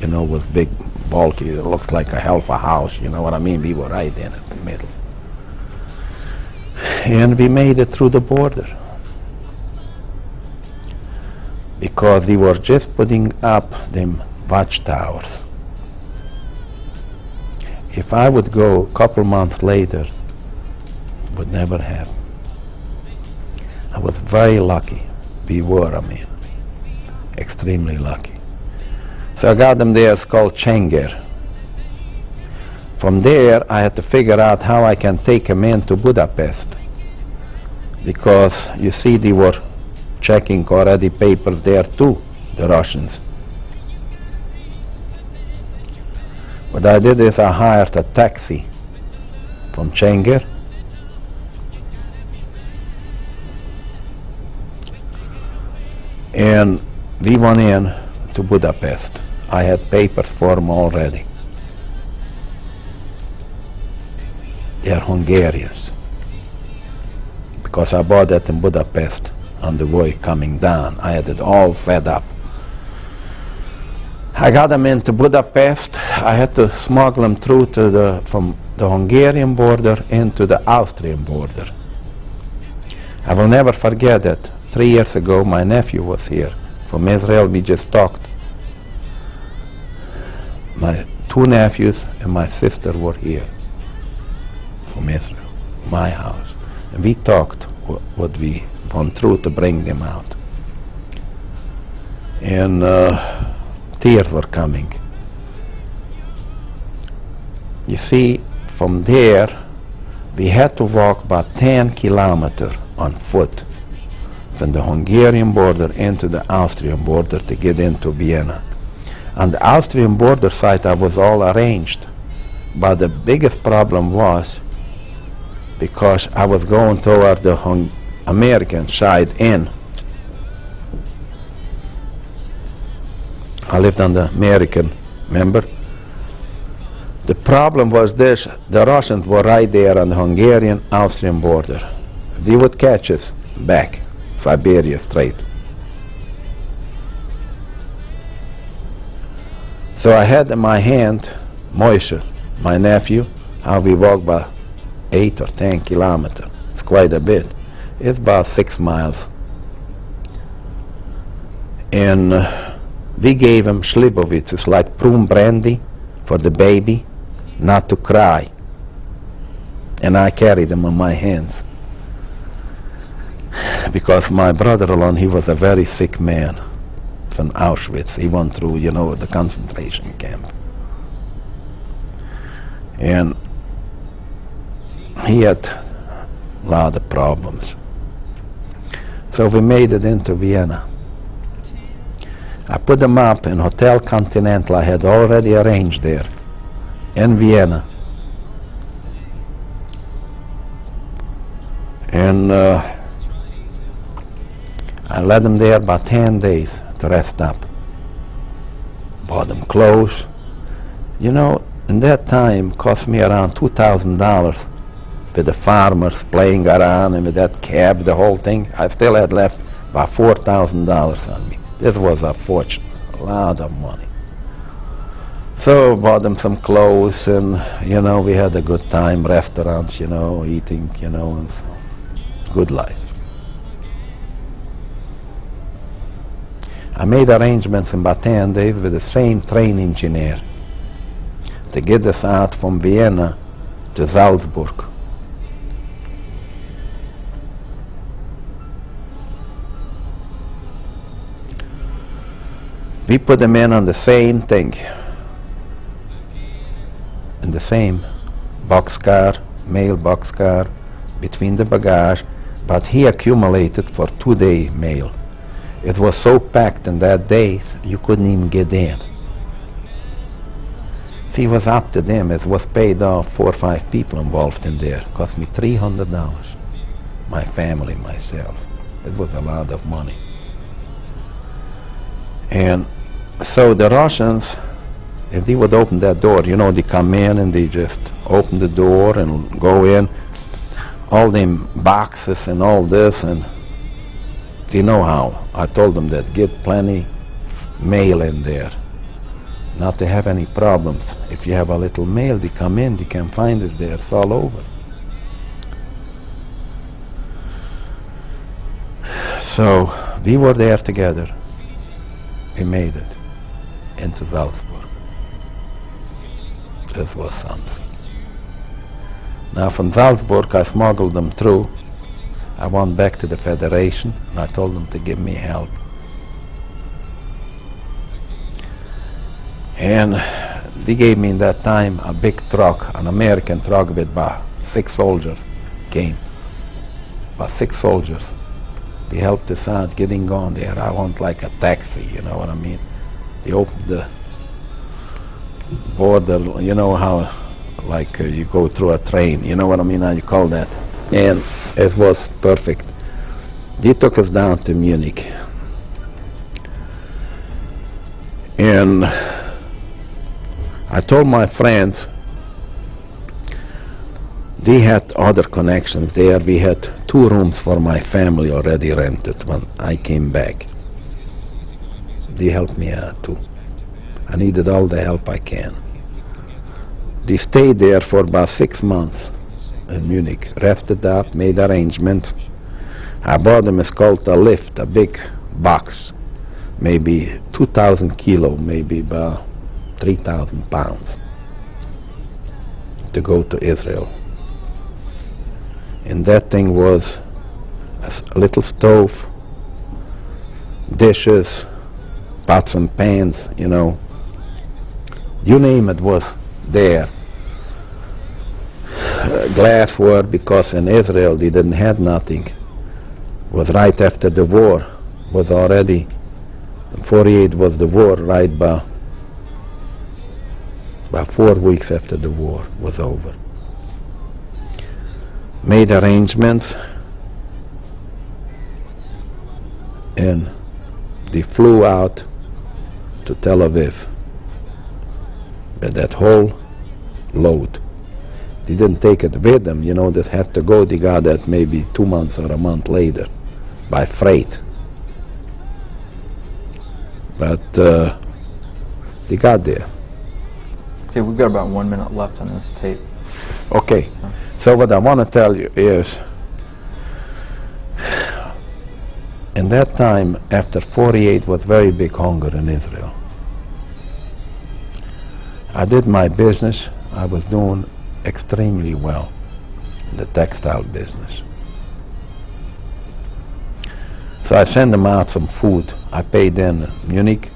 You know, it was big, bulky. It looks like a hell of a house. You know what I mean? We were right in the middle. And we made it through the border. Because they were just putting up them watchtowers. If I would go a couple months later, it would never happen. I was very lucky. We were, I mean, extremely lucky. So I got them there. It's called Chenger. From there, I had to figure out how I can take them into Budapest. because you see they were checking already papers there too, the Russians. What I did is I hired a taxi from Chengir, and we went in to Budapest. I had papers for them already. They're Hungarians, because I bought that in Budapest on the way coming down. I had it all set up. I got them into Budapest. I had to smuggle them through to from the Hungarian border into the Austrian border. I will never forget that 3 years ago my nephew was here from Israel. We just talked. My 2 nephews and my sister were here from Israel, my house. And we talked what we went through to bring them out. And tears were coming. You see, from there, we had to walk about 10 kilometers on foot from the Hungarian border into the Austrian border to get into Vienna. On the Austrian border side, I was all arranged. But the biggest problem was because I was going toward the American side in. I lived on the American, remember? The problem was this: the Russians were right there on the Hungarian-Austrian border. They would catch us back, Siberia Strait. So I had in my hand Moshe, my nephew, how we walked by 8 or 10 kilometers. It's quite a bit. It's about 6 miles. And we gave him Slivovitz. It's like prune brandy for the baby, not to cry. And I carried him on my hands. Because my brother-in-law, he was a very sick man from Auschwitz. He went through, you know, the concentration camp. And he had a lot of problems. So we made it into Vienna. I put them up in Hotel Continental. I had already arranged there in Vienna. And I let them there about 10 days to rest up. Bought them clothes. You know, in that time, it cost me around $2,000 with the farmers playing around and with that cab, the whole thing. I still had left about $4,000 on me. This was a fortune, a lot of money. So bought them some clothes, and you know, we had a good time, restaurants, you know, eating, you know, and good life. I made arrangements in about 10 days with the same train engineer to get us out from Vienna to Salzburg. We put them in on the same thing, in the same boxcar, mail boxcar, between the bagage, but he accumulated for 2-day mail. It was so packed in that days, you couldn't even get in. If he was up to them, it was paid off, 4 or 5 people involved in there. It cost me $300, my family, myself. It was a lot of money. And so the Russians, if they would open that door, you know, they come in and they just open the door and go in, all them boxes and all this, and they know how. I told them that get plenty mail in there, not to have any problems. If you have a little mail, they come in, they can find it there, it's all over. So we were there together. We made it into Salzburg. This was something. Now from Salzburg I smuggled them through. I went back to the Federation and I told them to give me help. And they gave me in that time a big truck, an American truck with about 6 soldiers came. about 6 soldiers. They helped us out getting on there. I want like a taxi, you know what I mean? They opened the border, you know how like you go through a train, you know what I mean, how you call that. And it was perfect. They took us down to Munich. And I told my friends, they had other connections there. We had 2 rooms for my family already rented when I came back. They helped me out too. I needed all the help I can. They stayed there for about 6 months in Munich, rested up, made arrangements. I bought them, it's called a lift, a big box, maybe 2,000 kilo, maybe about 3,000 pounds, to go to Israel. And that thing was a little stove, dishes, pots and pans, you know, you name it was there. Glassware, because in Israel they didn't have nothing. It was right after the war, was already, 48 was the war, right about 4 weeks after the war was over. Made arrangements, and they flew out to Tel Aviv with that whole load. They didn't take it with them, you know, they had to go, they got that maybe 2 months or a month later by freight. But they got there. Okay, we've got about 1 minute left on this tape. Okay, so what I want to tell you is, in that time, after 48, was very big hunger in Israel. I did my business. I was doing extremely well in the textile business. So I sent them out some food. I paid in Munich.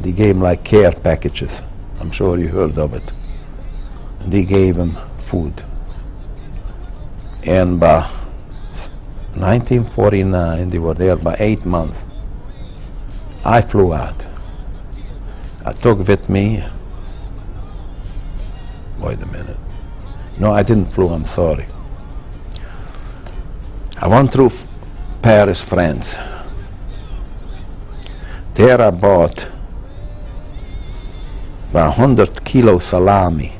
They gave them like care packages. I'm sure you heard of it. And they gave them food. And by 1949, they were there by 8 months. I flew out. I took with me, wait a minute. No, I didn't flew, I'm sorry. I went through Paris, France. There I bought about 100 kilo salami.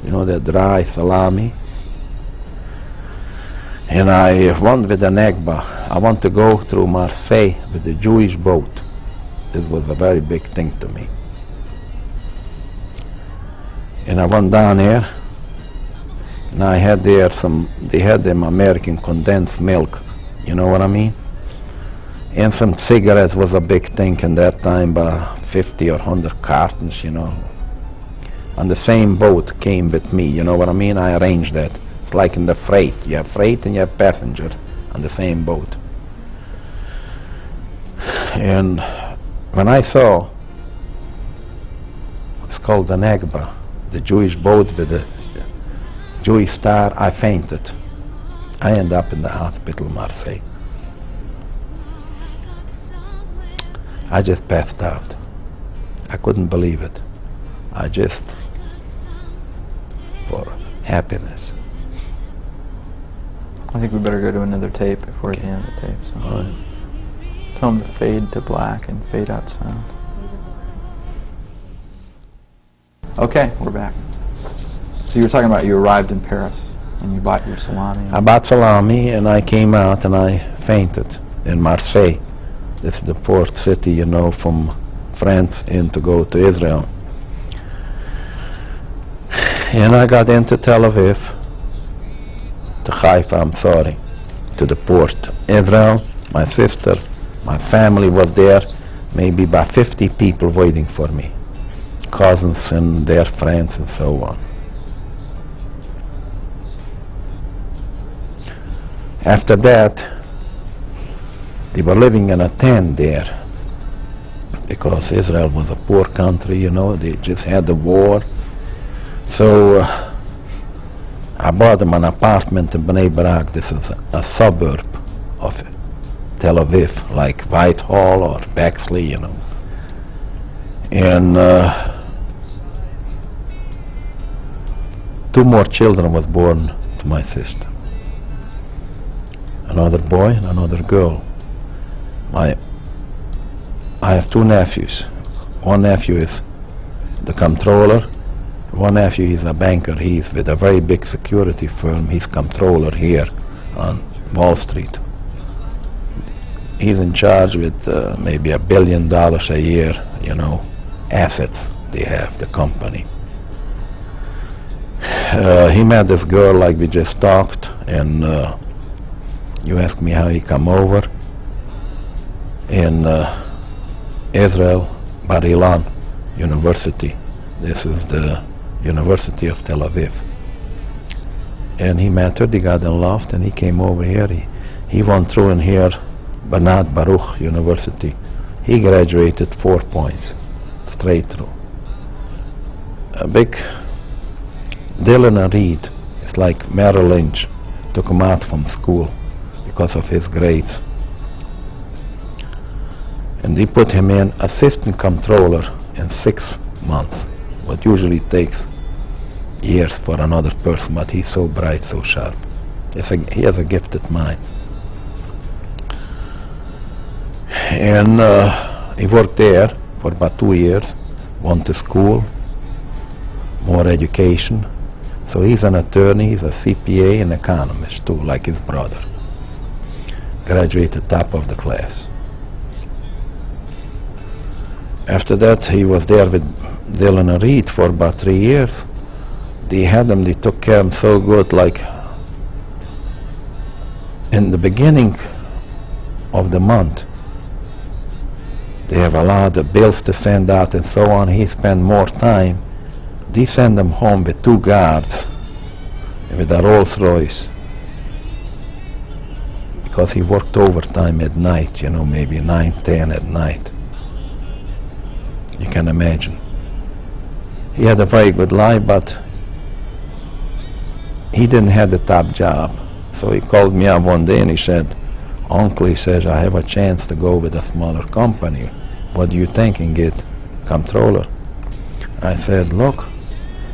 You know, that dry salami? And I went with an Egba. I want to go through Marseille with the Jewish boat. This was a very big thing to me. And I went down here, and I had there they had them American condensed milk, you know what I mean? And some cigarettes was a big thing in that time, about 50 or 100 cartons, you know. On the same boat came with me, you know what I mean? I arranged that. It's like in the freight. You have freight and you have passengers on the same boat. And when I saw, it's called the Negba, the Jewish boat with the Jewish star, I fainted. I ended up in the hospital in Marseille. I just passed out. I couldn't believe it. I just, for happiness. I think we better go to another tape if we're at the end of the tape. So. All right. Tell them to fade to black and fade out sound. Okay, we're back. So you were talking about you arrived in Paris and you bought your salami. I bought salami and I came out and I fainted in Marseille. This is the port city, you know, from France in to go to Israel. And I got into Tel Aviv, to Haifa, I'm sorry, to the port. Israel, my sister, my family was there, maybe about 50 people waiting for me. Cousins and their friends and so on. After that, they were living in a tent there because Israel was a poor country, you know, they just had the war. So I bought him an apartment in Bnei Brak. This is a suburb of Tel Aviv, like Whitehall or Bexley, you know. And 2 more children was born to my sister. Another boy and another girl. I have 2 nephews. One nephew is the controller. One nephew is a banker. He's with a very big security firm. He's controller here on Wall Street. He's in charge with maybe $1 billion a year, you know, assets they have, the company. He met this girl like we just talked, and you asked me how he come over. In Israel, Bar Ilan University. This is the University of Tel Aviv. And he met her, they got in love, and he came over here. He went through in here, Bernard Baruch University. He graduated 4 points, straight through. A big Dylan and Reed, it's like Merrill Lynch, took him out from school because of his grades. And they put him in assistant controller in 6 months, what usually takes years for another person, but he's so bright, so sharp. He has a gifted mind. And he worked there for about 2 years, went to school, more education. So he's an attorney, he's a CPA and economist too, like his brother. Graduated top of the class. After that, he was there with Dylan and Reed for about 3 years. They took care of him so good, like in the beginning of the month, they have a lot of bills to send out and so on. He spent more time. They send him home with 2 guards with a Rolls Royce because he worked overtime at night, you know, maybe 9, 10 at night. You can imagine. He had a very good life, but he didn't have the top job. So he called me up one day and he said, "Uncle," he says, "I have a chance to go with a smaller company. What do you think and get controller?" I said, "Look,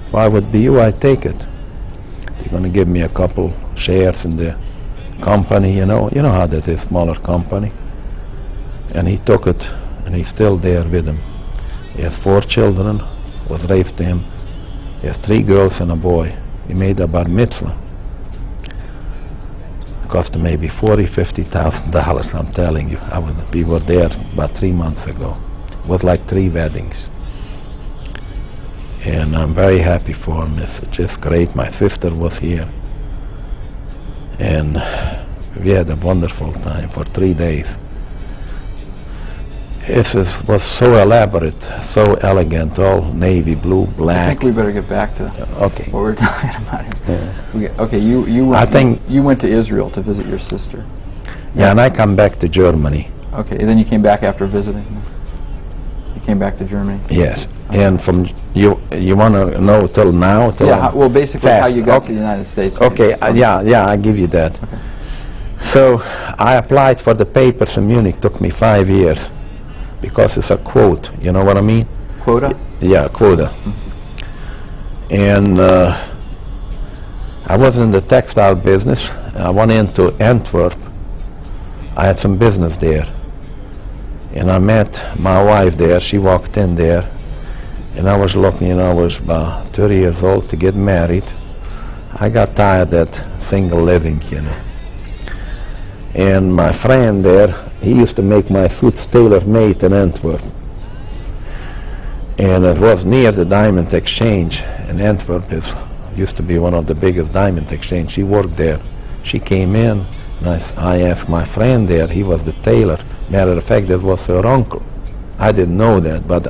if I would be you, I'd take it. They're going to give me a couple shares in the company, you know how that is, smaller company." And he took it, and he's still there with him. He has 4 children, was raised to him. He has 3 girls and a boy. He made a bar mitzvah. It cost him maybe $40,000-$50,000, I'm telling you. We were there about 3 months ago. It was like 3 weddings. And I'm very happy for him. It's just great. My sister was here. And we had a wonderful time for 3 days. It was so elaborate, so elegant, all navy blue, I black. think we better get back to Okay. what we're talking about here. Yeah. Okay, you went to Israel to visit your sister. Yeah, and I come back to Germany. Okay, and then you came back after visiting. You came back to Germany. Yes. And from you want to know till now? Till Yeah. Well, basically, how fast. you got Okay. to the United States. Okay. Yeah, I give you that. Okay. So I applied for the papers in Munich. Took me 5 years because it's a quote. You know what I mean? Quota. Yeah, quota. And I was in the textile business. I went into Antwerp. I had some business there. And I met my wife there. She walked in there. And I was looking, I was about 30 years old to get married. I got tired of that single living, And my friend there, he used to make my suits tailor-made in Antwerp. And it was near the Diamond Exchange. And Antwerp used to be one of the biggest diamond exchange. She worked there. She came in, and I asked my friend there, he was the tailor. Matter of fact, that was her uncle. I didn't know that, but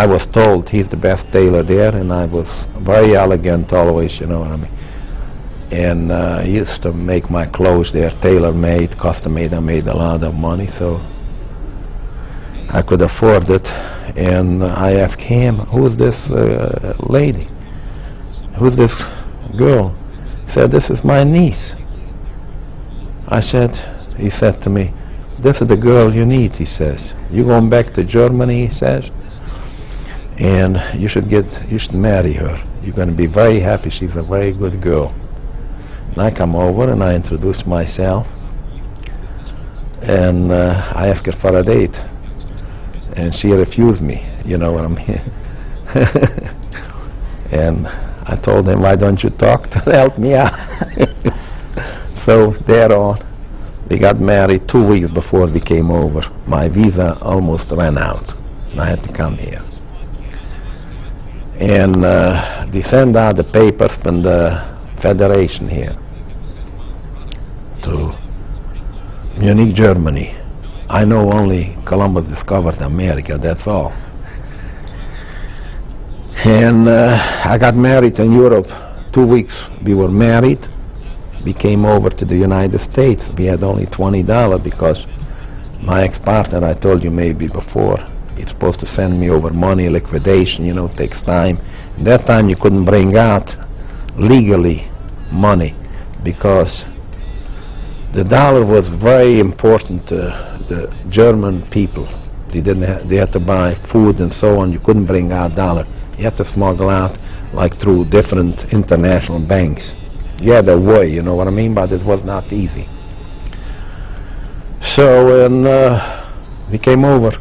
I was told he's the best tailor there, and I was very elegant always, you know what I mean. And he used to make my clothes there, tailor-made, custom-made. I made a lot of money, so I could afford it. And I asked him, "Who's this lady? Who's this girl?" said, this is my niece. He said to me, this is the girl you need, he says. You going back to Germany, he says, and you should marry her. You're going to be very happy. She's a very good girl. And I come over and I introduce myself, and I ask her for a date, and she refused me, you know what I mean? And I told him, why don't you talk to help me out? So thereon, we got married 2 weeks before we came over. My visa almost ran out, and I had to come here. And we sent out the papers from the Federation here to Munich, Germany. I know only Columbus discovered America, that's all. And I got married in Europe. 2 weeks we were married. We came over to the United States. We had only $20 because my ex-partner, I told you maybe before, he's supposed to send me over money, liquidation, you know, takes time. At that time you couldn't bring out legally money because the dollar was very important to the German people. They had to buy food and so on. You couldn't bring out dollar. You had to smuggle out like through different international banks. You had a way, you know what I mean, but it was not easy. So we came over.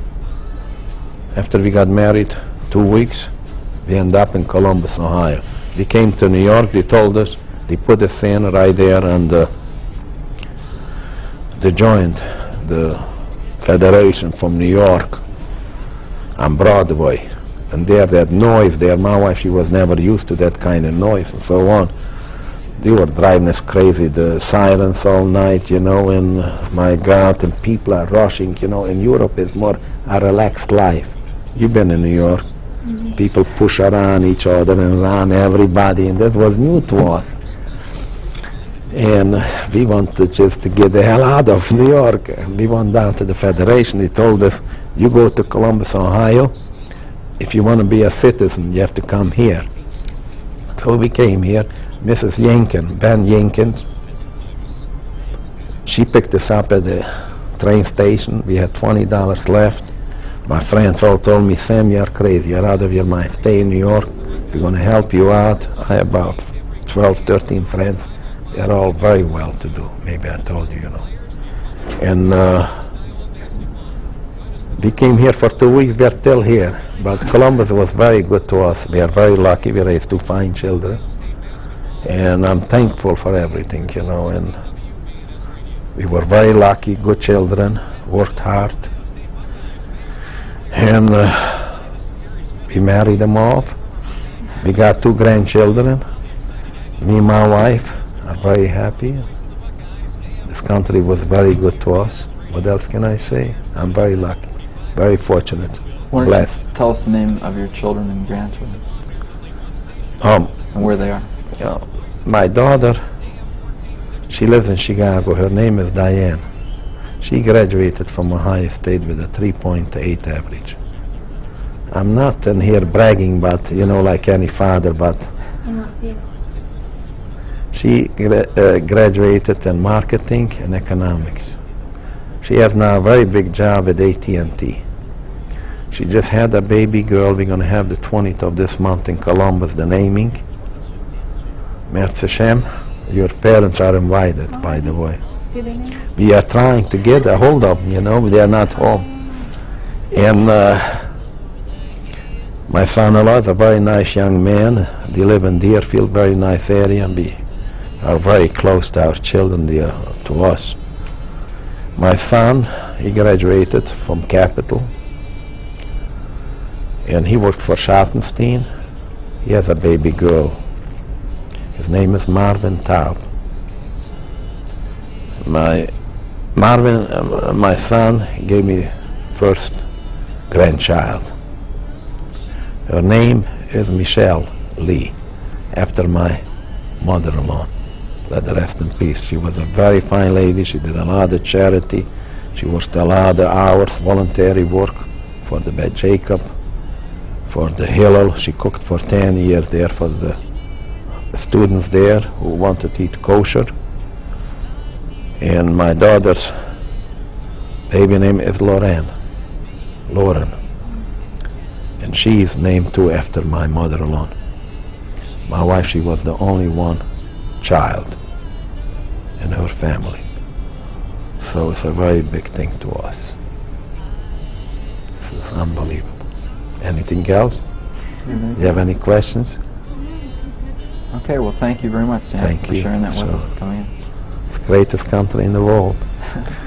After we got married 2 weeks, we ended up in Columbus, Ohio. We came to New York. They told us, they put us in right there, and they joined the Federation from New York on Broadway. And there, that noise there, my wife, she was never used to that kind of noise and so on. They were driving us crazy, the sirens all night, you know, and my God, and people are rushing, you know. In Europe, it's more a relaxed life. You've been in New York. Mm-hmm. People push around each other and around everybody, and that was new to us. And we wanted just to get the hell out of New York. We went down to the Federation. They told us, you go to Columbus, Ohio. If you want to be a citizen, you have to come here. So we came here. Mrs. Ben Jenkins, she picked us up at the train station. We had $20 left. My friends all told me, Sam, you're crazy. You're out of your mind. Stay in New York. We're going to help you out. I have about 12, 13 friends. They're all very well-to-do. Maybe I told you, you know. And we came here for 2 weeks. We're still here. But Columbus was very good to us. We are very lucky. We raised 2 fine children. And I'm thankful for everything, you know. And we were very lucky, good children, worked hard. And we married them off. We got 2 grandchildren. Me and my wife are very happy. This country was very good to us. What else can I say? I'm very lucky, very fortunate, blessed. Tell us the name of your children and grandchildren. And where they are. My daughter, she lives in Chicago. Her name is Diane. She graduated from Ohio State with a 3.8 average. I'm not in here bragging, but you know, like any father, but she graduated in marketing and economics. She has now a very big job at AT&T. She just had a baby girl. We're going to have the 20th of this month in Columbus, the naming. Merci Hashem, your parents are invited, by the way. We are trying to get a hold of them, you know, they are not home. And my son-in-law is a very nice young man. They live in Deerfield, very nice area, and we are very close to our children, to us. My son, he graduated from Capital, and he worked for Schottenstein. He has a baby girl. His name is Marvin Taub. My son gave me first grandchild. Her name is Michelle Lee, after my mother-in-law. Let her rest in peace. She was a very fine lady. She did a lot of charity. She worked a lot of hours, voluntary work for the Beth Jacob, for the Hillel. She cooked for 10 years there for the students there who wanted to eat kosher. And my daughter's baby name is Lauren. And she is named too after my mother alone. My wife, she was the only one child in her family. So it's a very big thing to us. This is unbelievable. Anything else? You have any questions? Okay, well, thank you very much, Sam, Thank for you. sharing that with Sure. us, coming in. It's the greatest country in the world.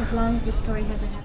As long as the story hasn't happened.